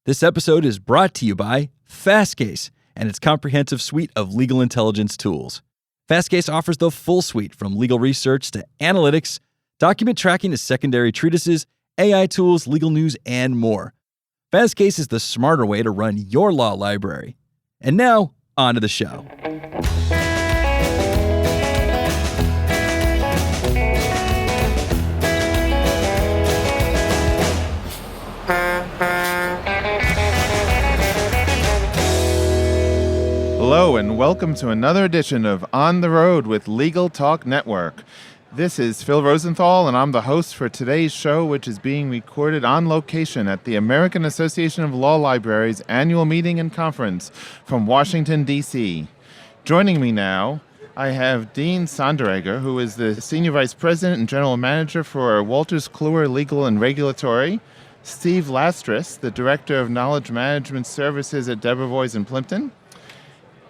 This episode is brought to you by Fastcase and its comprehensive suite of legal intelligence tools. Fastcase offers the full suite from legal research to analytics, document tracking to secondary treatises, AI tools, legal news, and more. Fastcase is the smarter way to run your law library. And now, on to the show. Hello and welcome to another edition of On the Road with Legal Talk Network. This is Phil Rosenthal and I'm the host for today's show, which is being recorded on location at the American Association of Law Libraries annual meeting and conference from Washington, D.C. Joining me now, I have Dean Sonderegger, who is the Senior Vice President and General Manager for Wolters, Kluwer Legal and Regulatory, Steve Lastres, the Director of Knowledge Management Services at Debevoise in Plimpton,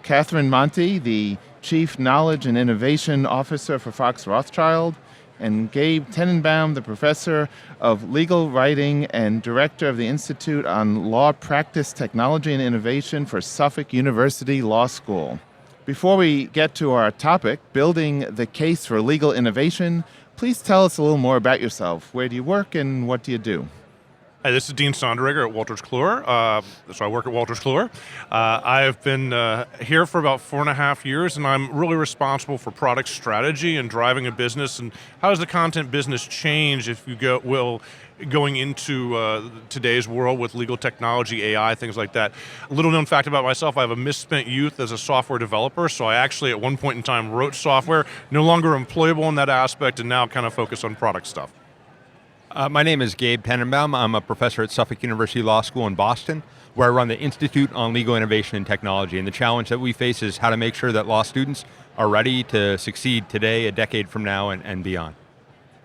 Catherine Monte, the Chief Knowledge and Innovation Officer for Fox Rothschild, and Gabe Teninbaum, the Professor of Legal Writing and Director of the Institute on Law Practice, Technology and Innovation for Suffolk University Law School. Before we get to our topic, building the case for legal innovation, please tell us a little more about yourself. Where do you work and what do you do? Hi, this is Dean Sonderegger at Wolters Kluwer. So I work at Wolters Kluwer. I've been here for about 4.5 years, and I'm really responsible for product strategy and driving a business. And how does the content business change if you going into today's world with legal technology, AI, things like that? A little known fact about myself, I have a misspent youth as a software developer, so I actually at one point in time wrote software, no longer employable in that aspect, and now kind of focus on product stuff. My name is Gabe Penner. I'm a professor at Suffolk University Law School in Boston, where I run the Institute on Legal Innovation and Technology. And the challenge that we face is how to make sure that law students are ready to succeed today, a decade from now, and beyond.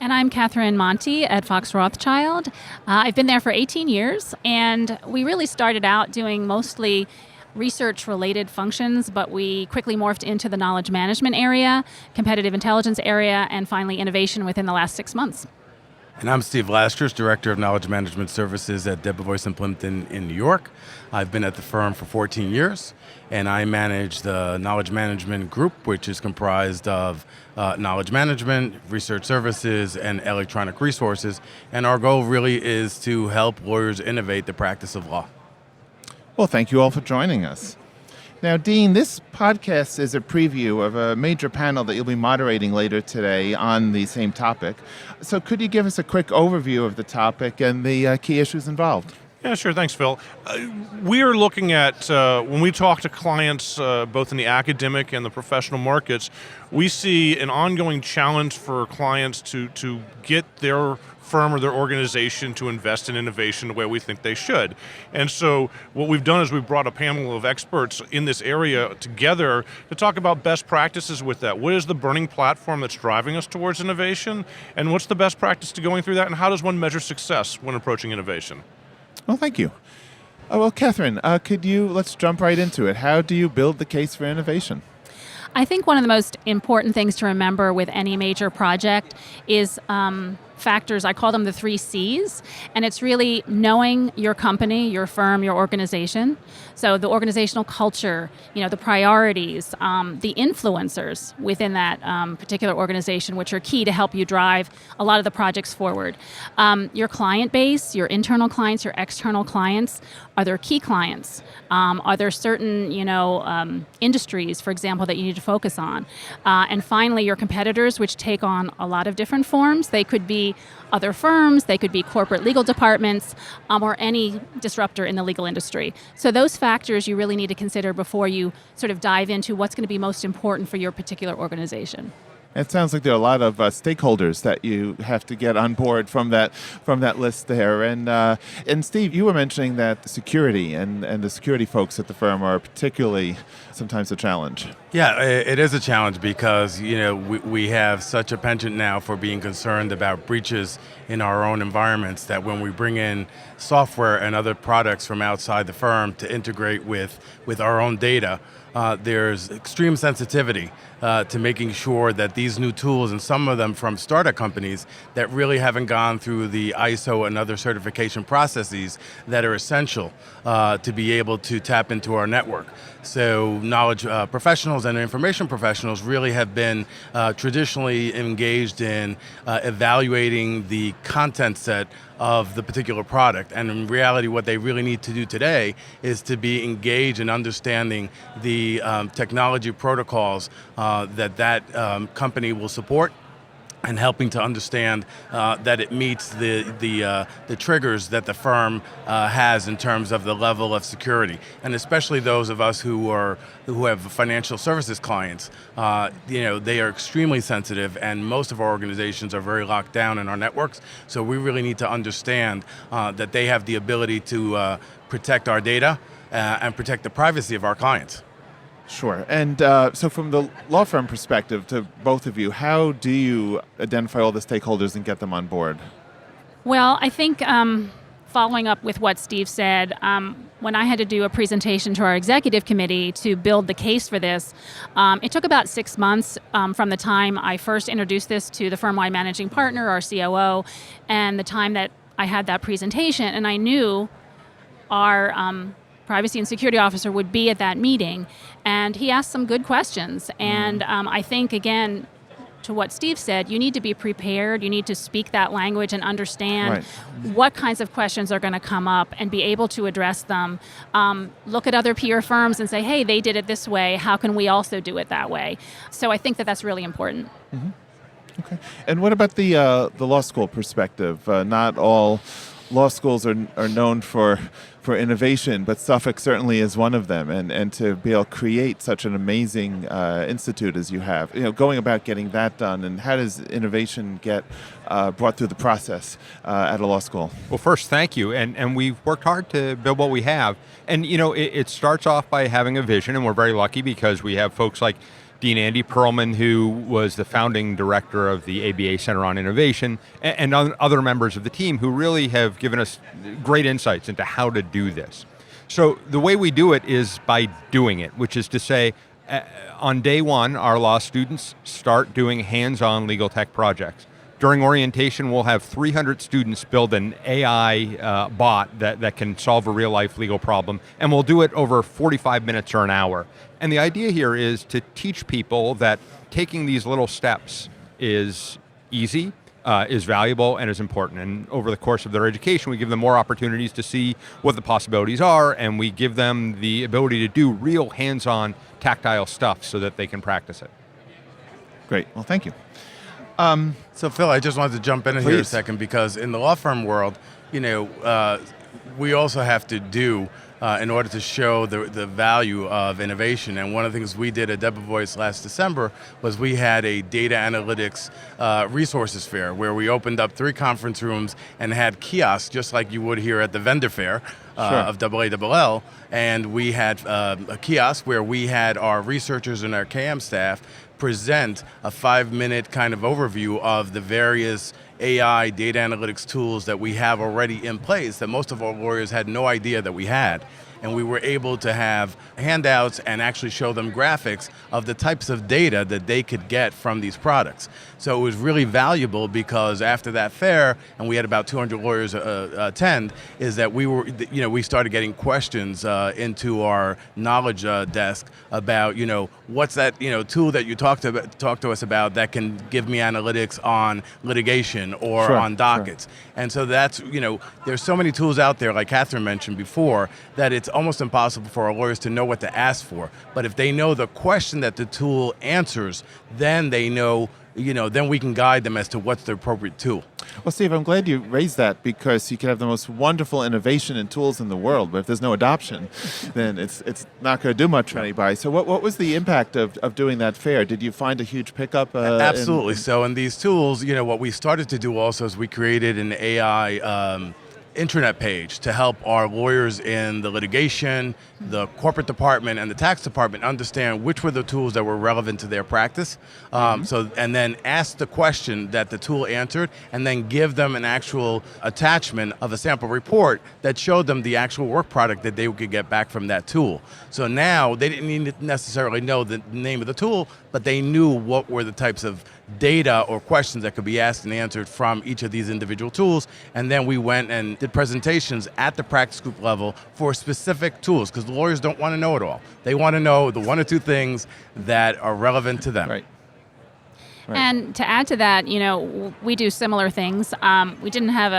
And I'm Catherine Monte at Fox Rothschild. I've been there for 18 years, and we really started out doing mostly research-related functions, but we quickly morphed into the knowledge management area, competitive intelligence area, and finally innovation within the last 6 months. And I'm Steve Lastres, Director of Knowledge Management Services at Debevoise and Plimpton in New York. I've been at the firm for 14 years, and I manage the knowledge management group, which is comprised of knowledge management, research services, and electronic resources. And our goal really is to help lawyers innovate the practice of law. Well, thank you all for joining us. Now, Dean, this podcast is a preview of a major panel that you'll be moderating later today on the same topic. So could you give us a quick overview of the topic and the key issues involved? Yeah, sure. Thanks, Phil. We are looking at, when we talk to clients, both in the academic and the professional markets, we see an ongoing challenge for clients to get their firm or their organization to invest in innovation the way we think they should. And so what we've done is we've brought a panel of experts in this area together to talk about best practices with that. What is the burning platform that's driving us towards innovation? And what's the best practice to going through that? And how does one measure success when approaching innovation? Well, thank you. Well, Catherine, let's jump right into it. How do you build the case for innovation? I think one of the most important things to remember with any major project is factors, I call them the 3 C's, and it's really knowing your company, your firm, your organization. So the organizational culture, the priorities, the influencers within that particular organization, which are key to help you drive a lot of the projects forward. Your client base, your internal clients, your external clients, are there key clients? Are there certain, industries, for example, that you need to focus on? And finally, your competitors, which take on a lot of different forms. They could be other firms, they could be corporate legal departments, or any disruptor in the legal industry. So those factors you really need to consider before you sort of dive into what's going to be most important for your particular organization. It sounds like there are a lot of stakeholders that you have to get on board from that list there. And Steve, you were mentioning that the security and the security folks at the firm are particularly sometimes a challenge. Yeah, it is a challenge because, we have such a penchant now for being concerned about breaches in our own environments that when we bring in software and other products from outside the firm to integrate with our own data. There's extreme sensitivity to making sure that these new tools, and some of them from startup companies that really haven't gone through the ISO and other certification processes that are essential to be able to tap into our network. So knowledge professionals and information professionals really have been traditionally engaged in evaluating the content set of the particular product. And in reality, what they really need to do today is to be engaged in understanding the technology protocols that company will support, and helping to understand that it meets the triggers that the firm has in terms of the level of security, and especially those of us who have financial services clients. They are extremely sensitive, and most of our organizations are very locked down in our networks. So we really need to understand that they have the ability to protect our data and protect the privacy of our clients. Sure. And so from the law firm perspective, to both of you, how do you identify all the stakeholders and get them on board? Well, I think following up with what Steve said, when I had to do a presentation to our executive committee to build the case for this, it took about 6 months from the time I first introduced this to the firm-wide managing partner, our COO, and the time that I had that presentation. And I knew our privacy and security officer would be at that meeting, and he asked some good questions. And I think, again, to what Steve said, you need to be prepared, you need to speak that language and understand what kinds of questions are going to come up and be able to address them. Look at other peer firms and say, hey, they did it this way, how can we also do it that way? So I think that that's really important. Mm-hmm. Okay. And what about the law school perspective? Not all law schools are known for innovation, but Suffolk certainly is one of them. And to be able to create such an amazing institute as you have, going about getting that done, and how does innovation get brought through the process at a law school? Well, first, thank you. And we've worked hard to build what we have. And, it starts off by having a vision, and we're very lucky because we have folks like Dean Andy Perlman, who was the founding director of the ABA Center on Innovation, and other members of the team who really have given us great insights into how to do this. So the way we do it is by doing it, which is to say, on day one, our law students start doing hands-on legal tech projects. During orientation, we'll have 300 students build an AI bot that can solve a real-life legal problem, and we'll do it over 45 minutes or an hour. And the idea here is to teach people that taking these little steps is easy, is valuable, and is important. And over the course of their education, we give them more opportunities to see what the possibilities are, and we give them the ability to do real hands-on tactile stuff so that they can practice it. Great. Well, thank you. So Phil, I just wanted to jump in here a second, because in the law firm world, we also have to do in order to show the value of innovation. And one of the things we did at Debevoise last December was we had a data analytics resources fair where we opened up 3 conference rooms and had kiosks just like you would here at the vendor fair of AALL. And we had a kiosk where we had our researchers and our KM staff present a 5-minute kind of overview of the various AI data analytics tools that we have already in place that most of our lawyers had no idea that we had. And we were able to have handouts and actually show them graphics of the types of data that they could get from these products. So it was really valuable, because after that fair, and we had about 200 lawyers attend, is that we started getting questions into our knowledge desk about, what's that, tool that you talk to us about that can give me analytics on litigation or on dockets. And so that's, there's so many tools out there, like Catherine mentioned before, that it's almost impossible for our lawyers to know what to ask for. But if they know the question that the tool answers, then they know, then we can guide them as to what's the appropriate tool. Well, Steve, I'm glad you raised that, because you can have the most wonderful innovation and tools in the world, but if there's no adoption, then it's not going to do much for anybody. So what was the impact of doing that fair? Did you find a huge pickup? Absolutely. So in these tools, what we started to do also is we created an AI intranet page to help our lawyers in the litigation, the corporate department, and the tax department understand which were the tools that were relevant to their practice. And then ask the question that the tool answered, and then give them an actual attachment of a sample report that showed them the actual work product that they could get back from that tool. So now they didn't need to necessarily know the name of the tool, but they knew what were the types of data or questions that could be asked and answered from each of these individual tools. And then we went and did presentations at the practice group level for specific tools, because the lawyers don't want to know it all. They want to know the one or two things that are relevant to them. Right. And to add to that, we do similar things. We didn't have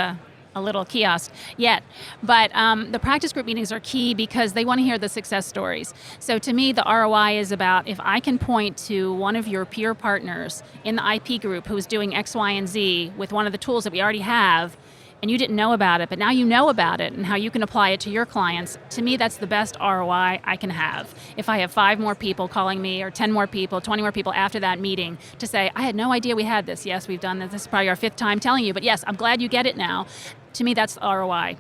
a little kiosk yet, but the practice group meetings are key because they want to hear the success stories. So to me, the ROI is about if I can point to one of your peer partners in the IP group who's doing X, Y, and Z with one of the tools that we already have, and you didn't know about it, but now you know about it and how you can apply it to your clients, to me, that's the best ROI I can have. If I have 5 more people calling me, or 10 more people, 20 more people after that meeting to say, I had no idea we had this. Yes, we've done this. This is probably our 5th time telling you, but yes, I'm glad you get it now. To me, that's the ROI.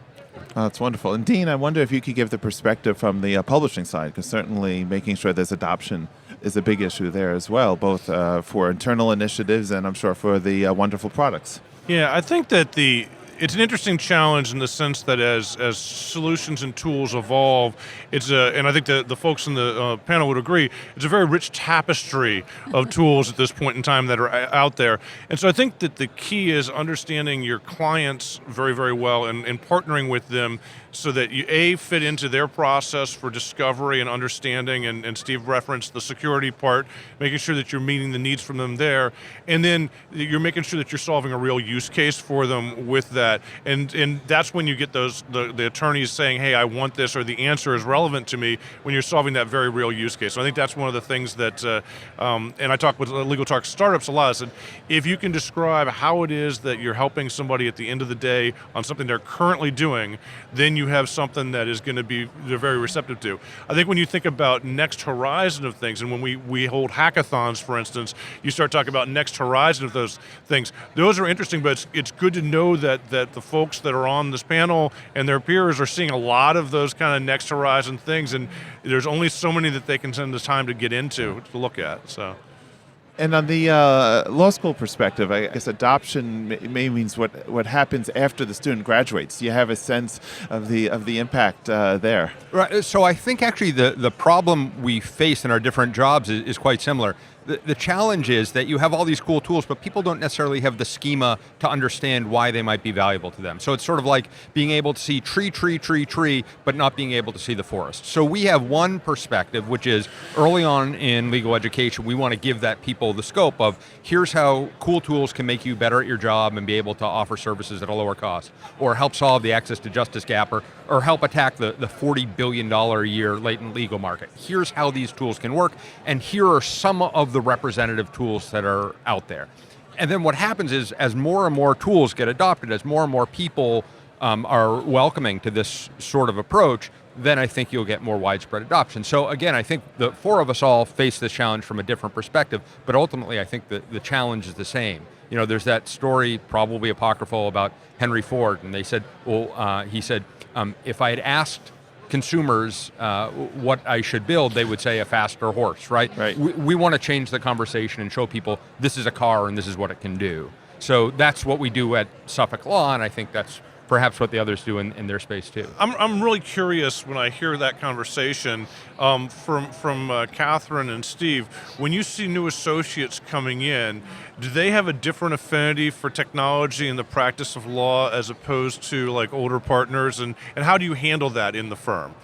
Oh, that's wonderful. And Dean, I wonder if you could give the perspective from the publishing side, because certainly making sure there's adoption is a big issue there as well, both for internal initiatives and I'm sure for the wonderful products. Yeah, I think that it's an interesting challenge in the sense that as solutions and tools evolve, and I think the folks in the panel would agree, it's a very rich tapestry of tools at this point in time that are out there. And so I think that the key is understanding your clients very, very well and partnering with them so that you, fit into their process for discovery and understanding, and Steve referenced the security part, making sure that you're meeting the needs from them there, and then you're making sure that you're solving a real use case for them with that. And that's when you get the attorneys saying, hey, I want this, or the answer is relevant to me, when you're solving that very real use case. So I think that's one of the things that, and I talk with Legal Talk startups a lot, I said, if you can describe how it is that you're helping somebody at the end of the day on something they're currently doing, then you have something that is going to be they're very receptive to. I think when you think about next horizon of things, and when we hold hackathons, for instance, you start talking about next horizon of those things. Those are interesting, but it's good to know that the folks that are on this panel and their peers are seeing a lot of those kind of next horizon things, and there's only so many that they can spend the time to get into to look at. So. And on the law school perspective, I guess adoption may means what happens after the student graduates. Do you have a sense of the impact there? Right. So I think actually the problem we face in our different jobs is quite similar. The challenge is that you have all these cool tools, but people don't necessarily have the schema to understand why they might be valuable to them. So it's sort of like being able to see tree, but not being able to see the forest. So we have one perspective, which is early on in legal education, we want to give that people the scope of here's how cool tools can make you better at your job and be able to offer services at a lower cost, or help solve the access to justice gap, or help attack the $40 billion a year latent legal market. Here's how these tools can work, and here are some of the representative tools that are out there. And then what happens is, as more and more tools get adopted, as more and more people are welcoming to this sort of approach, then I think you'll get more widespread adoption. So again, I think the 4 of us all face this challenge from a different perspective, but ultimately I think the challenge is the same. You know, there's that story, probably apocryphal, about Henry Ford, and they said, he said, if I had asked consumers what I should build, they would say a faster horse, right? Right. We want to change the conversation and show people this is a car and this is what it can do. So that's what we do at Suffolk Law, and I think that's perhaps what the others do in their space too. I'm really curious when I hear that conversation from Catherine and Steve. When you see new associates coming in, do they have a different affinity for technology and the practice of law as opposed to like older partners? And how do you handle that in the firm?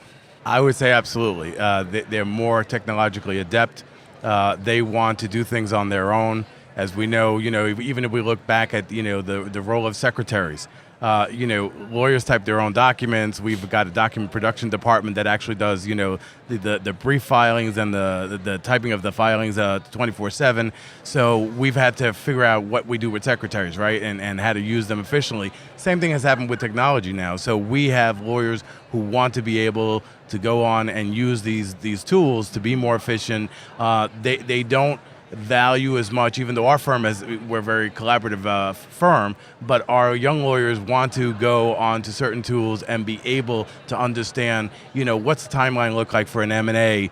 I would say absolutely. They're more technologically adept. They want to do things on their own. As we know, even if we look back at, the role of secretaries, lawyers type their own documents. We've got a document production department that actually does, the brief filings and the typing of the filings 24/7. So we've had to figure out what we do with secretaries, right, and how to use them efficiently. Same thing has happened with technology now. So we have lawyers who want to be able to go on and use these tools to be more efficient. They don't value as much, even though our firm we're a very collaborative firm, but our young lawyers want to go on to certain tools and be able to understand, what's the timeline look like for an M&A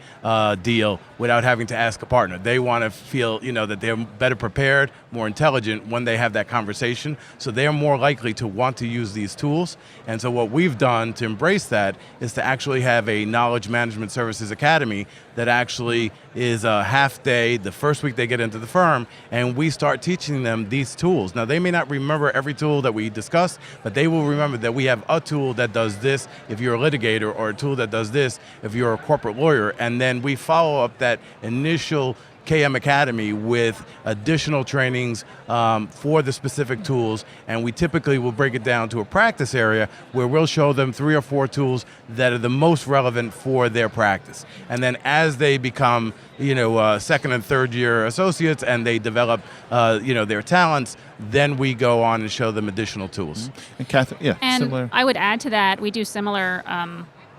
deal without having to ask a partner. They want to feel, that they're better prepared, more intelligent when they have that conversation, so they're more likely to want to use these tools. And so what we've done to embrace that is to actually have a Knowledge Management Services Academy that actually is a half day the first week they get into the firm, and we start teaching them these tools. Now, they may not remember every tool that we discussed, but they will remember that we have a tool that does this if you're a litigator, or a tool that does this if you're a corporate lawyer, and then we follow up that initial KM Academy with additional trainings for the specific tools, and we typically will break it down to a practice area where we'll show them 3 or 4 tools that are the most relevant for their practice. And then as they become, second and third year associates and they develop, their talents, then we go on and show them additional tools. And Catherine, and similar. I would add to that, we do similar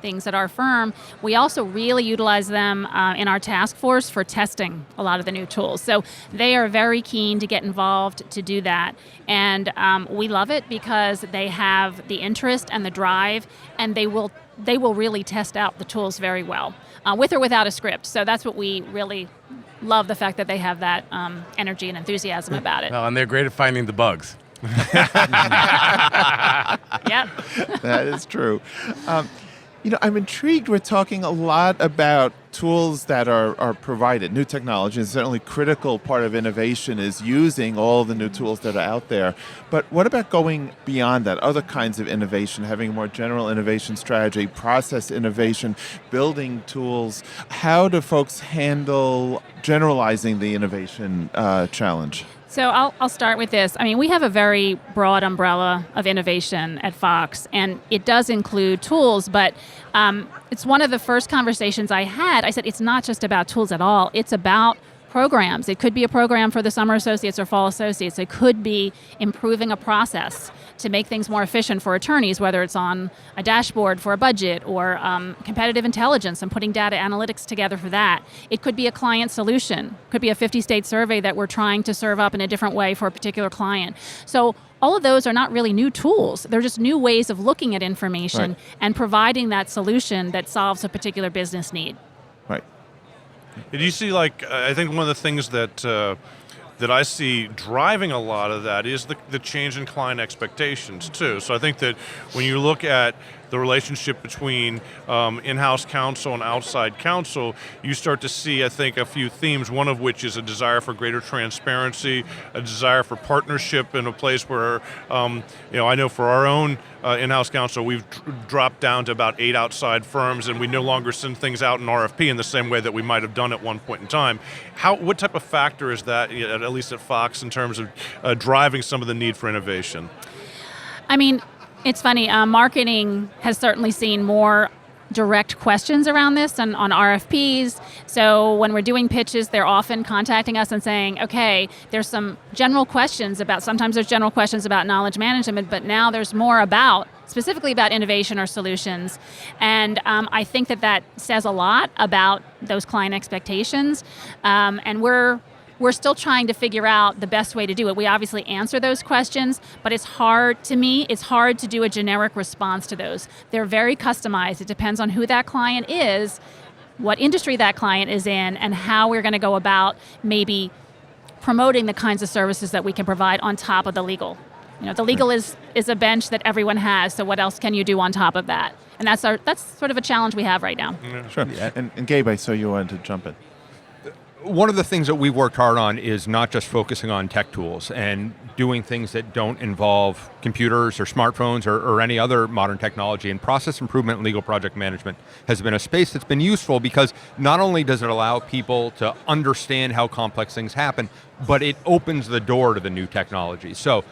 things at our firm. We also really utilize them in our task force for testing a lot of the new tools. So they are very keen to get involved to do that. And we love it because they have the interest and the drive, and they will really test out the tools very well, with or without a script. So that's what we really love, the fact that they have that energy and enthusiasm about it. Well, and they're great at finding the bugs. Yep. That is true. I'm intrigued. We're talking a lot about tools that are provided, new technology, and certainly critical part of innovation is using all the new tools that are out there. But what about going beyond that, other kinds of innovation, having a more general innovation strategy, process innovation, building tools? How do folks handle generalizing the innovation challenge? So I'll start with this. I mean, we have a very broad umbrella of innovation at Fox, and it does include tools, but it's one of the first conversations I had. I said, it's not just about tools at all. It's about programs. It could be a program for the summer associates or fall associates. It could be improving a process to make things more efficient for attorneys, whether it's on a dashboard for a budget or competitive intelligence and putting data analytics together for that. It could be a client solution. It could be a 50-state survey that we're trying to serve up in a different way for a particular client. So all of those are not really new tools. They're just new ways of looking at information and providing that solution that solves a particular business need. Right. Did you see, I think one of the things that I see driving a lot of that is the change in client expectations, too. So I think that when you look at the relationship between in-house counsel and outside counsel, you start to see, I think, a few themes, one of which is a desire for greater transparency, a desire for partnership in a place where, I know for our own in-house counsel, we've dropped down to about 8 outside firms, and we no longer send things out in RFP in the same way that we might have done at one point in time. What type of factor is that, at least at Fox, in terms of driving some of the need for innovation? I mean, it's funny, marketing has certainly seen more direct questions around this and on RFPs. So when we're doing pitches, they're often contacting us and saying, okay, there's some general questions sometimes there's general questions about knowledge management, but now there's more specifically about innovation or solutions. And I think that says a lot about those client expectations. And we're still trying to figure out the best way to do it. We obviously answer those questions, but it's hard to do a generic response to those. They're very customized. It depends on who that client is, what industry that client is in, and how we're going to go about maybe promoting the kinds of services that we can provide on top of the legal. The legal is a bench that everyone has, so what else can you do on top of that? And that's sort of a challenge we have right now. Yeah. Sure. And Gabe, I saw you wanted to jump in. One of the things that we worked hard on is not just focusing on tech tools and doing things that don't involve computers or smartphones or any other modern technology. And process improvement and legal project management has been a space that's been useful because not only does it allow people to understand how complex things happen, but it opens the door to the new technology. So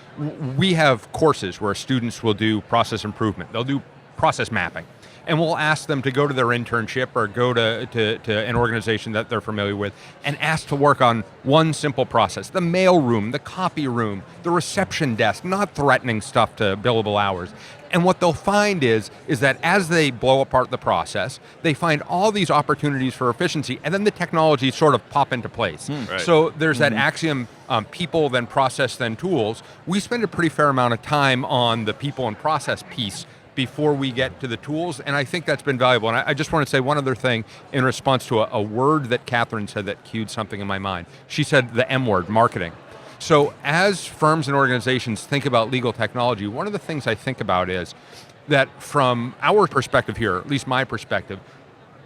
we have courses where students will do process improvement. They'll do process mapping. and we'll ask them to go to their internship or go to an organization that they're familiar with and ask to work on one simple process, the mail room, the copy room, the reception desk, not threatening stuff to billable hours. And what they'll find is that as they blow apart the process, they find all these opportunities for efficiency, and then the technology sort of pop into place. Right. So there's that axiom, people, then process, then tools. We spend a pretty fair amount of time on the people and process piece before we get to the tools, and I think that's been valuable. And I just want to say one other thing in response to a word that Catherine said that cued something in my mind. She said the M word, marketing. So as firms and organizations think about legal technology, one of the things I think about is that from our perspective here, at least my perspective,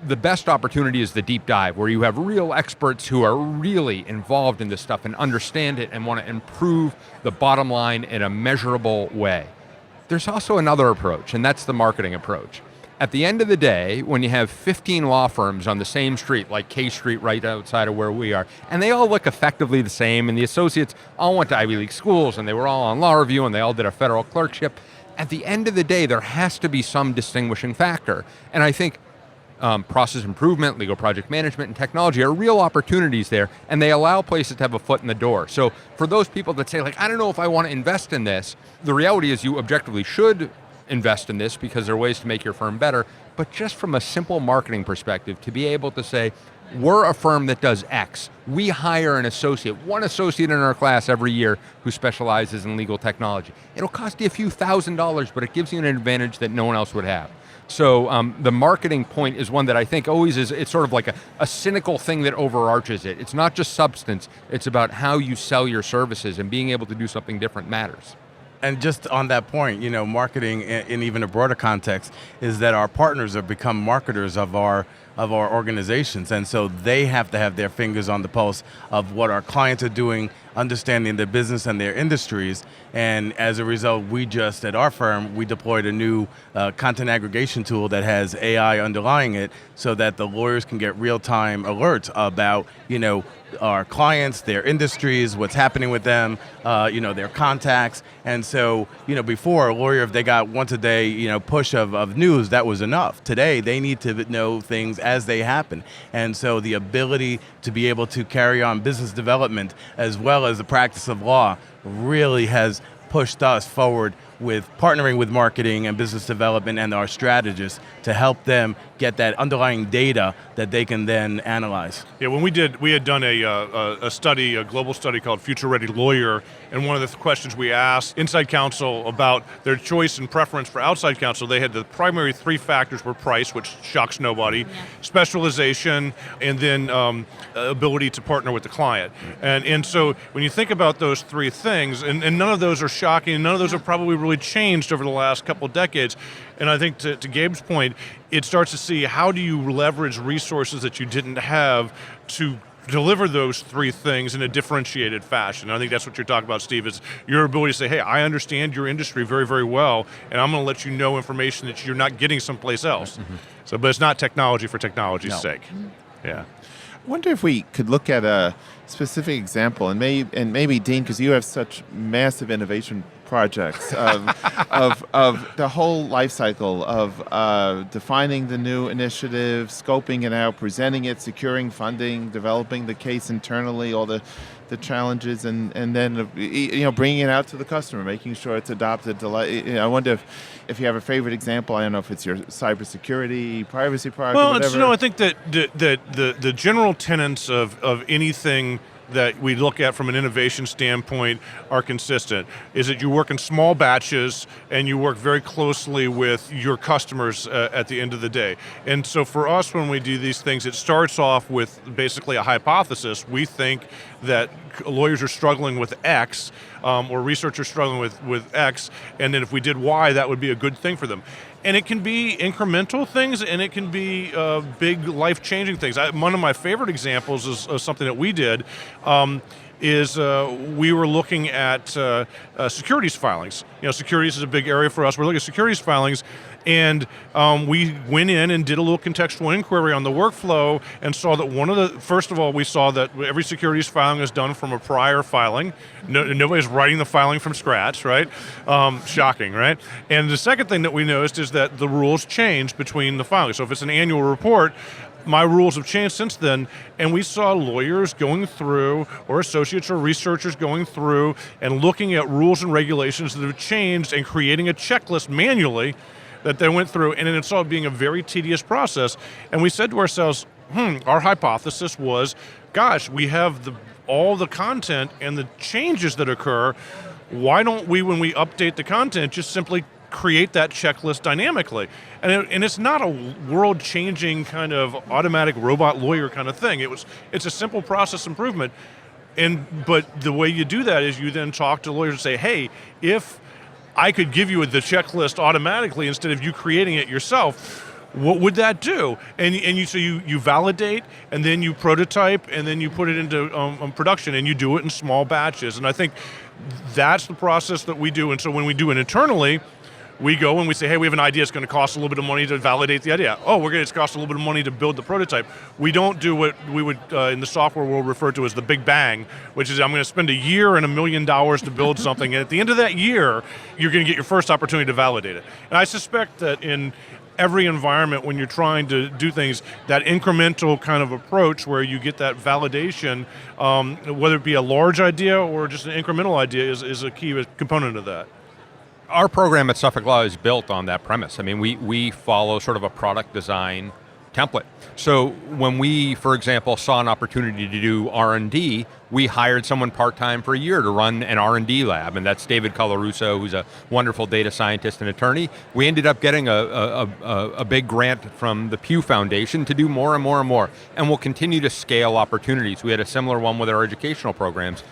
the best opportunity is the deep dive, where you have real experts who are really involved in this stuff and understand it and want to improve the bottom line in a measurable way. There's also another approach, and that's the marketing approach. At the end of the day, when you have 15 law firms on the same street, like K Street right outside of where we are, and they all look effectively the same, and the associates all went to Ivy League schools, and they were all on law review, and they all did a federal clerkship, at the end of the day, there has to be some distinguishing factor. And I think process improvement, legal project management, and technology are real opportunities there, and they allow places to have a foot in the door. So for those people that say, like, I don't know if I want to invest in this, the reality is you objectively should invest in this because there are ways to make your firm better, but just from a simple marketing perspective, to be able to say, we're a firm that does X. We hire an associate, one associate in our class every year who specializes in legal technology. It'll cost you a few $1,000s, but it gives you an advantage that no one else would have. So the marketing point is one that I think always is, it's sort of like a cynical thing that overarches it. It's not just substance, it's about how you sell your services, and being able to do something different matters. And just on that point, marketing in even a broader context is that our partners have become marketers of our organizations, and so they have to have their fingers on the pulse of what our clients are doing, understanding their business and their industries. And as a result, we just, at our firm, we deployed a new content aggregation tool that has AI underlying it so that the lawyers can get real-time alerts about, our clients, their industries, what's happening with them, their contacts. And so, before, a lawyer, if they got once a day, push of news, that was enough. Today, they need to know things as they happen. And so the ability to be able to carry on business development as well as the practice of law really has pushed us forward with partnering with marketing and business development and our strategists to help them get that underlying data that they can then analyze. Yeah, when we had done a study, a global study called Future Ready Lawyer, and one of the questions we asked inside counsel about their choice and preference for outside counsel, they had the primary three factors were price, which shocks nobody, specialization, and then ability to partner with the client. And so when you think about those three things, and none of those are shocking, and none of those have probably really changed over the last couple of decades. And I think to Gabe's point, it starts to see how do you leverage resources that you didn't have to deliver those three things in a differentiated fashion. And I think that's what you're talking about, Steve, is your ability to say, hey, I understand your industry very, very well, and I'm going to let you know information that you're not getting someplace else. Mm-hmm. So, but it's not technology for technology's sake. Yeah. I wonder if we could look at a specific example, and maybe Dean, because you have such massive innovation projects of the whole life cycle of defining the new initiative, scoping it out, presenting it, securing funding, developing the case internally, all the challenges, and then bringing it out to the customer, making sure it's adopted. I wonder if you have a favorite example. I don't know if it's your cybersecurity, privacy product, or whatever. Well, I think that the general tenets of anything that we look at from an innovation standpoint are consistent, is that you work in small batches and you work very closely with your customers at the end of the day. And so for us, when we do these things, it starts off with basically a hypothesis. We think that lawyers are struggling with X, or researchers struggling with X, and then if we did Y, that would be a good thing for them. And it can be incremental things, and it can be big life-changing things. One of my favorite examples is something that we did, is we were looking at securities filings. Securities is a big area for us. We're looking at securities filings, And we went in and did a little contextual inquiry on the workflow and saw that first of all, we saw that every securities filing is done from a prior filing. Nobody's writing the filing from scratch, right? Shocking, right? And the second thing that we noticed is that the rules change between the filings. So if it's an annual report, my rules have changed since then, and we saw lawyers going through, or associates or researchers going through and looking at rules and regulations that have changed and creating a checklist manually that they went through, and it saw it being a very tedious process. And we said to ourselves, our hypothesis was, gosh, we have all the content and the changes that occur. Why don't we, when we update the content, just simply create that checklist dynamically? And it's not a world-changing kind of automatic robot lawyer kind of thing. It's a simple process improvement. But the way you do that is you then talk to lawyers and say, hey, if I could give you the checklist automatically instead of you creating it yourself, what would that do? And you validate, and then you prototype, and then you put it into production, and you do it in small batches. And I think that's the process that we do. And so when we do it internally, we go and we say, hey, we have an idea. It's going to cost a little bit of money to validate the idea. Oh, it's cost a little bit of money to build the prototype. We don't do what we would, in the software world, refer to as the big bang, which is I'm going to spend a year and $1 million to build something. And at the end of that year, you're going to get your first opportunity to validate it. And I suspect that in every environment, when you're trying to do things, that incremental kind of approach where you get that validation, whether it be a large idea or just an incremental idea, is a key component of that. Our program at Suffolk Law is built on that premise. I mean, we follow sort of a product design template. So when we, for example, saw an opportunity to do R&D, we hired someone part-time for a year to run an R&D lab, and that's David Colarusso, who's a wonderful data scientist and attorney. We ended up getting a big grant from the Pew Foundation to do more and more and more, and we'll continue to scale opportunities. We had a similar one with our educational programs.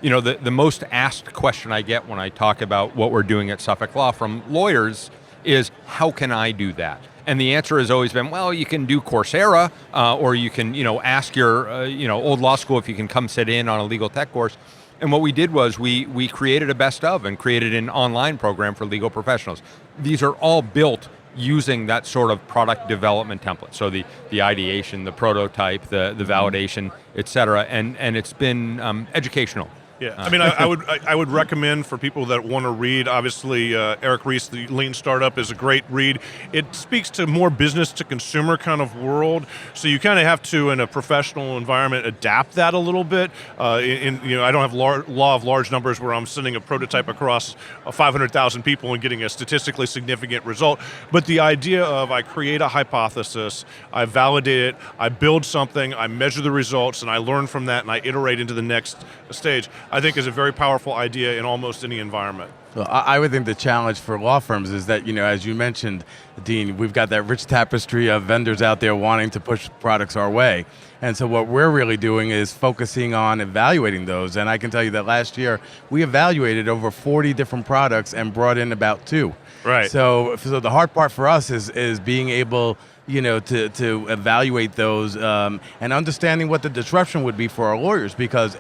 You know, the most asked question I get when I talk about what we're doing at Suffolk Law from lawyers is, how can I do that? And the answer has always been, well, you can do Coursera, or you can, ask your, old law school if you can come sit in on a legal tech course. And what we did was we created a best of and created an online program for legal professionals. These are all built using that sort of product development template. So the ideation, the prototype, the validation, et cetera. And it's been educational. Yeah, I mean, I would recommend for people that want to read, obviously, Eric Ries, The Lean Startup is a great read. It speaks to more business to consumer kind of world, so you kind of have to, in a professional environment, adapt that a little bit. I don't have law of large numbers where I'm sending a prototype across 500,000 people and getting a statistically significant result, but the idea of I create a hypothesis, I validate it, I build something, I measure the results, and I learn from that, and I iterate into the next stage, I think is a very powerful idea in almost any environment. Well, I would think the challenge for law firms is that, as you mentioned, Dean, we've got that rich tapestry of vendors out there wanting to push products our way. And so what we're really doing is focusing on evaluating those. And I can tell you that last year, we evaluated over 40 different products and brought in about 2. Right. So the hard part for us is being able to evaluate those and understanding what the disruption would be for our lawyers, because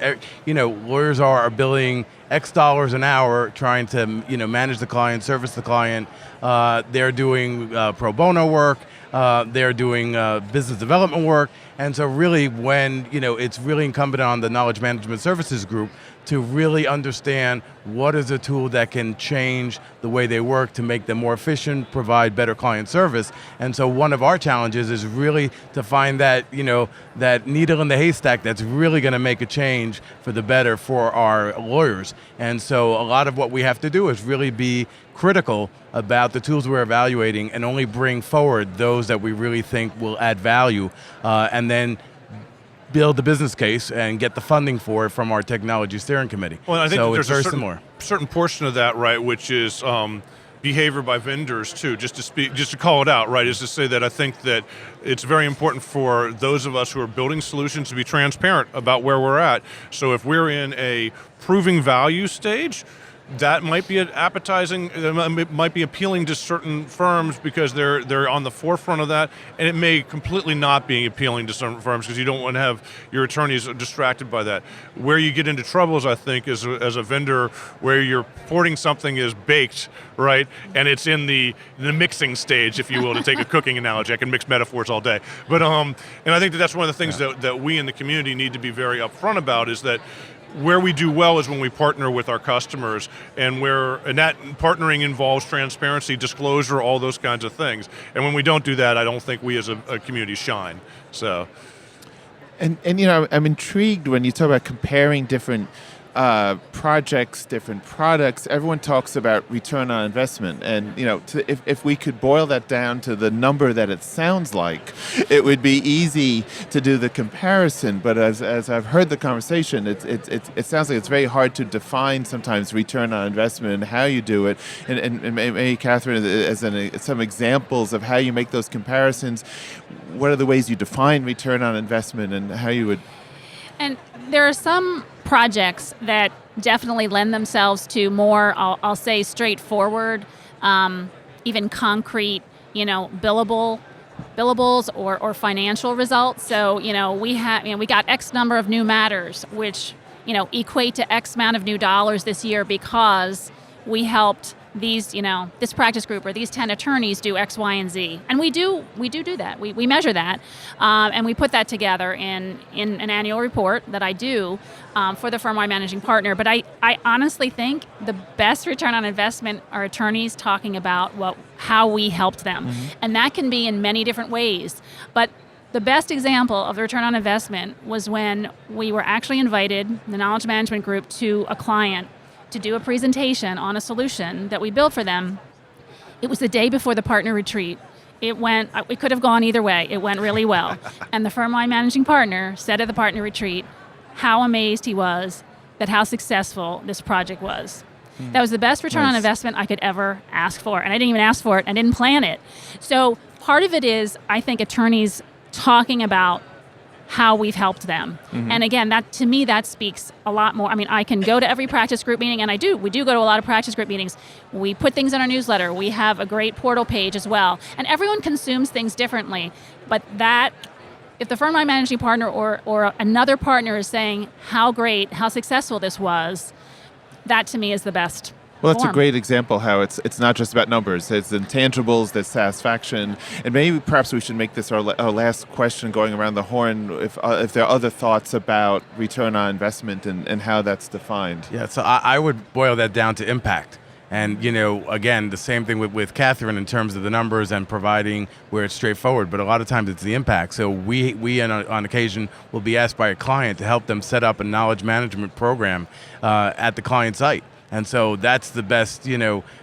lawyers are billing X dollars an hour trying to manage the client, service the client. They're doing pro bono work. They're doing business development work. And so really when it's really incumbent on the knowledge management services group to really understand what is a tool that can change the way they work to make them more efficient, provide better client service. And so one of our challenges is really to find that, that needle in the haystack that's really going to make a change for the better for our lawyers. And so a lot of what we have to do is really be critical about the tools we're evaluating and only bring forward those that we really think will add value, and then build the business case and get the funding for it from our technology steering committee. Well, I think so there's it's very a similar. certain portion of that, right, which is behavior by vendors too. Just to call it out, right, is to say that I think that it's very important for those of us who are building solutions to be transparent about where we're at. So if we're in a proving value stage, that might be appetizing. It might be appealing to certain firms because they're on the forefront of that, and it may completely not be appealing to certain firms because you don't want to have your attorneys distracted by that. Where you get into troubles, I think, is as a vendor where you're porting something is baked, right, and it's in the mixing stage, if you will, to take a cooking analogy. I can mix metaphors all day, but and I think that's one of the things that we in the community need to be very upfront about is that. Where we do well is when we partner with our customers, and that partnering involves transparency, disclosure, all those kinds of things. And when we don't do that, I don't think we as a community shine. So, and I'm intrigued when you talk about comparing different projects, different products. Everyone talks about return on investment, and if we could boil that down to the number that it sounds like, it would be easy to do the comparison. But as I've heard the conversation, it sounds like it's very hard to define sometimes return on investment and how you do it. And maybe Catherine, some examples of how you make those comparisons. What are the ways you define return on investment and how you would? And there are some projects that definitely lend themselves to more, I'll say, straightforward, even concrete, billables or financial results. So, we got X number of new matters, which, equate to X amount of new dollars this year because we helped these, this practice group or these 10 attorneys do X, Y, and Z. And we do that. We measure that, and we put that together in an annual report that I do for the firm-wide managing partner. But I honestly think the best return on investment are attorneys talking about how we helped them. Mm-hmm. And that can be in many different ways. But the best example of the return on investment was when we were actually invited, the knowledge management group, to a client to do a presentation on a solution that we built for them. It was the day before the partner retreat. It could have gone either way. It went really well. And the firm-wide managing partner said at the partner retreat how amazed he was at how successful this project was. That was the best return on investment I could ever ask for. And I didn't even ask for it. I didn't plan it. So part of it is, I think, attorneys talking about how we've helped them. Mm-hmm. And again, to me, that speaks a lot more. I mean, I can go to every practice group meeting, and we do go to a lot of practice group meetings. We put things in our newsletter. We have a great portal page as well. And everyone consumes things differently. But if the firm-wide managing partner or another partner is saying how great, how successful this was, that to me is the best. Well, that's a great example how it's not just about numbers. It's intangibles, there's satisfaction. And maybe perhaps we should make this our last question going around the horn if there are other thoughts about return on investment and how that's defined. Yeah, so I would boil that down to impact. And, again, the same thing with Catherine in terms of the numbers and providing where it's straightforward. But a lot of times it's the impact. So we on occasion will be asked by a client to help them set up a knowledge management program at the client site. And so that's the best,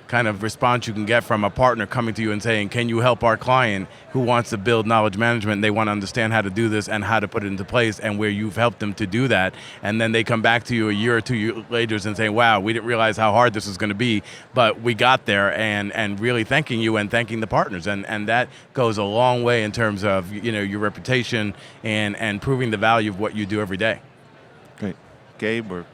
kind of response you can get from a partner coming to you and saying, can you help our client who wants to build knowledge management and they want to understand how to do this and how to put it into place and where you've helped them to do that. And then they come back to you a year or 2 years later and say, wow, we didn't realize how hard this was going to be, but we got there, and really thanking you and thanking the partners. And that goes a long way in terms of, your reputation and proving the value of what you do every day. Great. Gabe or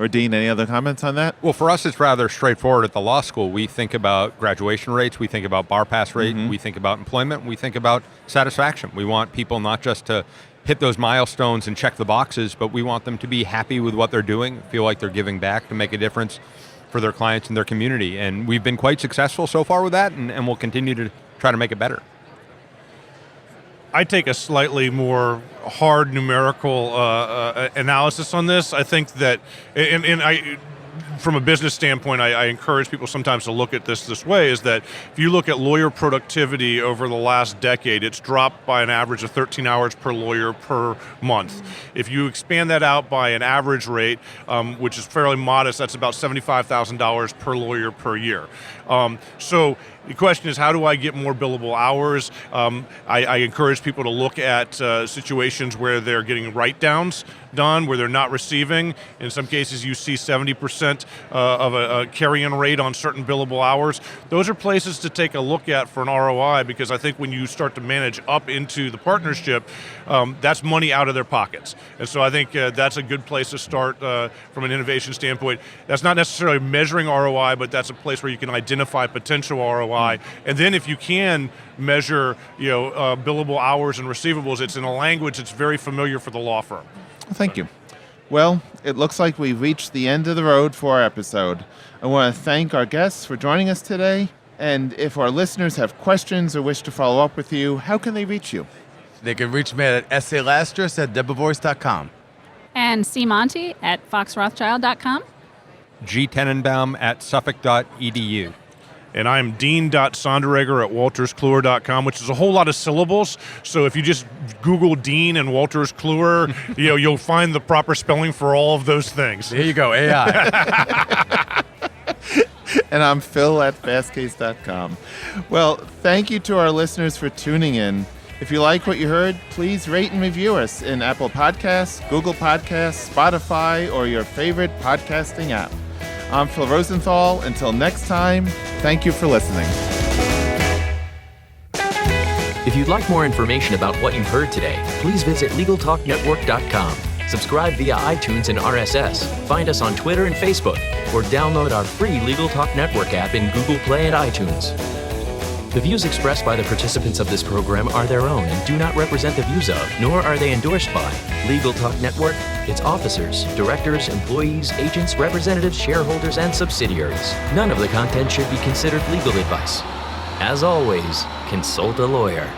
Dean, any other comments on that? Well, for us, it's rather straightforward at the law school. We think about graduation rates, we think about bar pass rate, we think about employment, we think about satisfaction. We want people not just to hit those milestones and check the boxes, but we want them to be happy with what they're doing, feel like they're giving back to make a difference for their clients and their community. And we've been quite successful so far with that, and we'll continue to try to make it better. I take a slightly more hard numerical analysis on this. I think that, from a business standpoint, I encourage people sometimes to look at this way, is that if you look at lawyer productivity over the last decade, it's dropped by an average of 13 hours per lawyer per month. If you expand that out by an average rate, which is fairly modest, that's about $75,000 per lawyer per year. So the question is, how do I get more billable hours? I encourage people to look at situations where they're getting write-downs done, where they're not receiving. In some cases, you see 70% of a carry-in rate on certain billable hours. Those are places to take a look at for an ROI, because I think when you start to manage up into the partnership, that's money out of their pockets. And so I think that's a good place to start from an innovation standpoint. That's not necessarily measuring ROI, but that's a place where you can identify potential ROI. And then if you can measure billable hours and receivables, it's in a language that's very familiar for the law firm. Thank you. Well, it looks like we've reached the end of the road for our episode. I want to thank our guests for joining us today. And if our listeners have questions or wish to follow up with you, how can they reach you? They can reach me at Lastres@Debevoise.com. And C. Monte at foxrothschild.com. G. Teninbaum at Suffolk.edu. And I'm Dean.Sonderegger at WoltersKluwer.com, which is a whole lot of syllables. So if you just Google Dean and Wolters Kluwer, you'll find the proper spelling for all of those things. There you go, AI. And I'm Phil at fastcase.com. Well, thank you to our listeners for tuning in. If you like what you heard, please rate and review us in Apple Podcasts, Google Podcasts, Spotify, or your favorite podcasting app. I'm Phil Rosenthal. Until next time, thank you for listening. If you'd like more information about what you've heard today, please visit LegalTalkNetwork.com. Subscribe via iTunes and RSS. Find us on Twitter and Facebook, or download our free Legal Talk Network app in Google Play and iTunes. The views expressed by the participants of this program are their own and do not represent the views of, nor are they endorsed by, Legal Talk Network, its officers, directors, employees, agents, representatives, shareholders, and subsidiaries. None of the content should be considered legal advice. As always, consult a lawyer.